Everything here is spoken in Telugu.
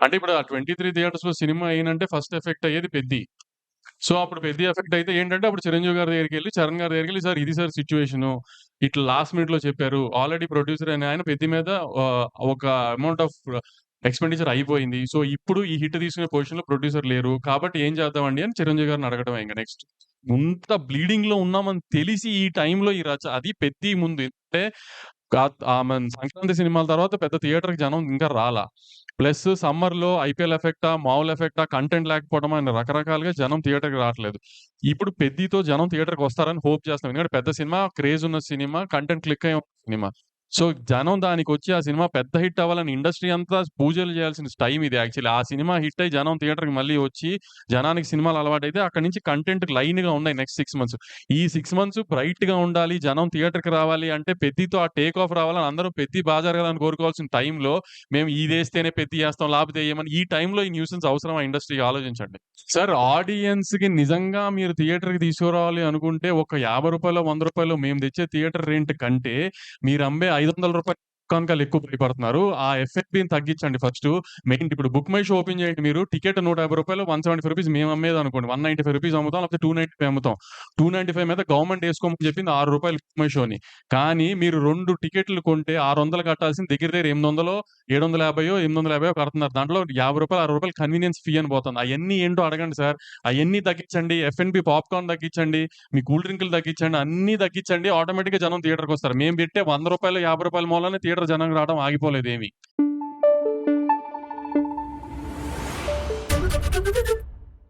అంటే ఇప్పుడు ఆ 23 థియేటర్స్‌లో సినిమా ఎయనంటే ఫస్ట్ ఎఫెక్ట్ అయ్యేది 'పెద్ది.' సో, అప్పుడు 'పెద్ది' ఎఫెక్ట్ అయితే ఏంటంటే, అప్పుడు 'చిరంజీవి' గారి దగ్గరికెళ్లి, 'చరణ్' గారి దగ్గరికెళ్లి, సార్ ఇది సార్ సిట్యుయేషను. ఇట్లా లాస్ట్ మినిట్‌లో చెప్పారు. ఆల్రెడీ ప్రొడ్యూసర్ అనే ఆయన 'పెద్ది' మీద ఒక అమౌంట్ ఆఫ్ ఎక్స్‌పెండిచర్ అయిపోయింది. సో, ఇప్పుడు ఈ హిట్ తీసుకునే పొజిషన్‌లో ప్రొడ్యూసర్ లేరు. కాబట్టి ఏం చేద్దామండి అని 'చిరంజీవి' గారిని అడగటమే ఇంక నెక్స్ట్. ఇంత బ్లీడింగ్‌లో ఉన్నామని తెలిసి ఈ టైంలో ఈ రచ అది 'పెద్ది' ముందు. అంటే మన 'సంక్రాంతి' సినిమాల తర్వాత పెద్ద థియేటర్‌కి జనం ఇంకా రాలా. ప్లస్ సమ్మర్‌లో ఐపీఎల్ ఎఫెక్టా, మామూలు ఎఫెక్టా, కంటెంట్ లేకపోవడమా అని రకరకాలుగా జనం థియేటర్‌కి రావట్లేదు. ఇప్పుడు 'పెద్దితో' జనం థియేటర్‌కి వస్తారని హోప్ చేస్తున్నాం. ఎందుకంటే పెద్ద సినిమా, క్రేజ్ ఉన్న సినిమా, కంటెంట్ క్లిక్ అయ్యే సినిమా. సో, జనం దానికొచ్చి ఆ సినిమా పెద్ద హిట్ అవ్వాలని ఇండస్ట్రీ అంతా పూజలు చేయాల్సిన టైమ్ ఇది యాక్చువల్లీ. ఆ సినిమా హిట్ అయ్యి జనం థియేటర్‌కి మళ్ళీ వచ్చి, జనానికి సినిమాలు అలవాటైతే అక్కడి నుంచి కంటెంట్ లైన్‌గా ఉన్నాయి నెక్స్ట్ 6 మంత్స్. ఈ 6 మంత్స్ బ్రైట్‌గా ఉండాలి, జనం థియేటర్‌కి రావాలి అంటే 'పెద్దితో' ఆ టేక్ ఆఫ్ రావాలని అందరూ 'పెద్ది' బా జరగాలని కోరుకోవాల్సిన టైంలో మేము ఇదేస్తేనే 'పెద్ది' ఏస్తాం లేకపోతే ఎయమని ఈ టైంలో ఈ న్యూసెన్స్ అవసరమా ఇండస్ట్రీకి ఆలోచించండి. సార్ ఆడియన్స్‌కి నిజంగా మీరు థియేటర్‌కి తీసుకురావాలి అనుకుంటే ఒక రూ. 50, రూ. 100 మేము తెచ్చే థియేటర్ రెంట్ కంటే మీరమ్మే రూ. 500 కనుకాళ్ళు ఎక్కువ భయపడుతున్నారు. ఆ ఎఫ్ఎఫ్‌బిని తగ్గించండి ఫస్టు. మెయిన్ ఇప్పుడు బుక్ మై షో ఓపెన్ చేయండి మీరు. టికెట్ రూ. 150, రూ. 175 మేము అమ్మేదనుకోండి. రూ. 195 అమ్ముతాం. లేకపోతే 295 అమ్ముతాం. 295 మీద గవర్నమెంట్ ఏసుకోమని చెప్పింది రూ. 6 బుక్ మై షోని. కానీ మీరు 2 టికెట్లు కొంటే 600 కట్టాల్సింది దగ్గర దగ్గర 800 750 850 కడుతున్నారు. దాంట్లో రూ. 50 రూ. 60 కన్వీనియన్స్ ఫీ అని పోతుంది. అయన్నీ ఏంటో అడగండి సార్. అయన్నీ తగ్గించండి. ఎఫ్&బి పాప్‌కార్న్ తగ్గించండి. మీ కూల్ డ్రింకులు తగ్గించండి. అన్నీ తగ్గించండి. ఆటోమేటిక్‌గా జనం థియేటర్‌కొస్తారు. మేము పెట్టే రూ. 100 రూ. 50 మూలానే థియేటర్ జనం రావడం ఆగిపోలేదేమి.